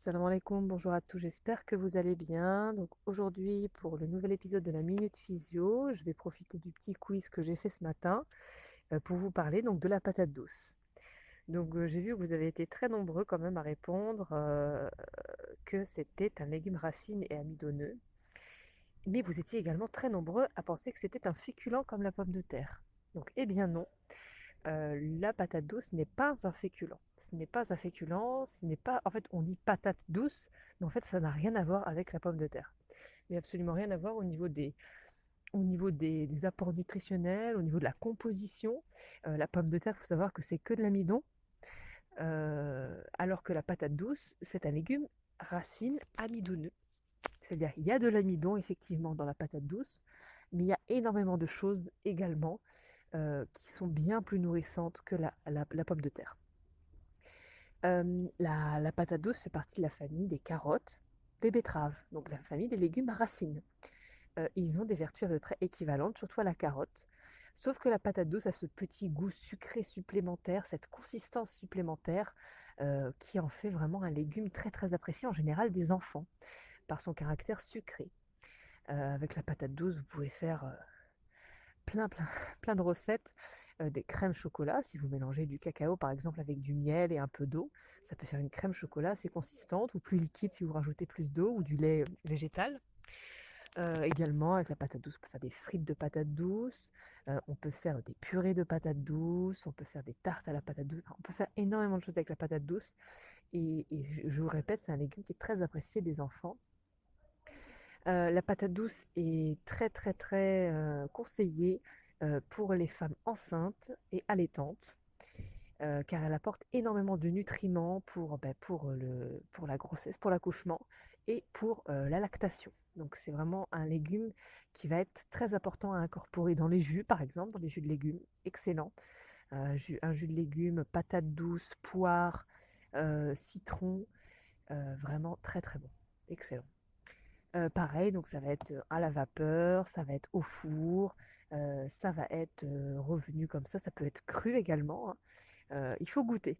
Salam alaikum, bonjour à tous, j'espère que vous allez bien. Donc aujourd'hui, pour le nouvel épisode de la Minute Physio, je vais profiter du petit quiz que j'ai fait ce matin pour vous parler donc de la patate douce. Donc j'ai vu que vous avez été très nombreux quand même à répondre que c'était un légume racine et amidonneux, mais vous étiez également très nombreux à penser que c'était un féculent comme la pomme de terre. Donc eh bien non, la patate douce n'est pas un féculent. Ce n'est pas un féculent, ce n'est pas. En fait, on dit patate douce, mais en fait, ça n'a rien à voir avec la pomme de terre. Il n'y a absolument rien à voir au niveau des apports nutritionnels, au niveau de la composition. La pomme de terre, il faut savoir que c'est que de l'amidon, alors que la patate douce, c'est un légume racine amidonneux. C'est-à-dire, il y a de l'amidon effectivement dans la patate douce, mais il y a énormément de choses également qui sont bien plus nourrissantes que la pomme de terre. La patate douce fait partie de la famille des carottes, des betteraves, donc la famille des légumes à racines. Ils ont des vertus à peu près équivalentes, surtout à la carotte. Sauf que la patate douce a ce petit goût sucré supplémentaire, cette consistance supplémentaire qui en fait vraiment un légume très très apprécié en général des enfants par son caractère sucré. Avec la patate douce, vous pouvez faire plein, plein, plein de recettes, des crèmes chocolat. Si vous mélangez du cacao, par exemple, avec du miel et un peu d'eau, ça peut faire une crème chocolat assez consistante ou plus liquide si vous rajoutez plus d'eau ou du lait végétal. Également, avec la patate douce, on peut faire des frites de patate douce, on peut faire des purées de patate douce, on peut faire des tartes à la patate douce. Enfin, on peut faire énormément de choses avec la patate douce. Et je vous répète, c'est un légume qui est très apprécié des enfants. La patate douce est très très très conseillée pour les femmes enceintes et allaitantes, car elle apporte énormément de nutriments pour la grossesse, pour l'accouchement et pour la lactation. Donc c'est vraiment un légume qui va être très important à incorporer dans les jus, par exemple, dans les jus de légumes, excellent. Un jus de légumes, patate douce, poire, citron, vraiment très très bon, excellent. Pareil, donc ça va être à la vapeur, ça va être au four, ça va être revenu comme ça peut être cru également, hein. Il faut goûter,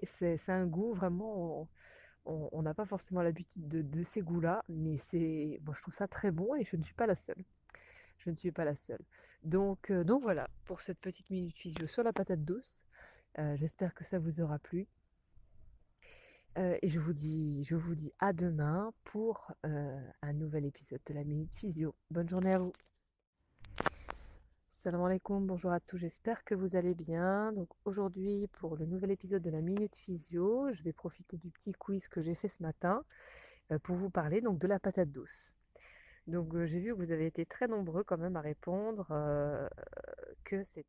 c'est un goût vraiment, on n'a pas forcément l'habitude de ces goûts-là, mais moi je trouve ça très bon et je ne suis pas la seule. Je ne suis pas la seule. Donc voilà, pour cette petite minute physio sur la patate douce, j'espère que ça vous aura plu. Et je vous dis à demain pour un nouvel épisode de la Minute Physio. Bonne journée à vous. Salam alaikum, bonjour à tous, j'espère que vous allez bien. Donc aujourd'hui, pour le nouvel épisode de la Minute Physio, je vais profiter du petit quiz que j'ai fait ce matin pour vous parler donc de la patate douce. Donc j'ai vu que vous avez été très nombreux quand même à répondre que c'était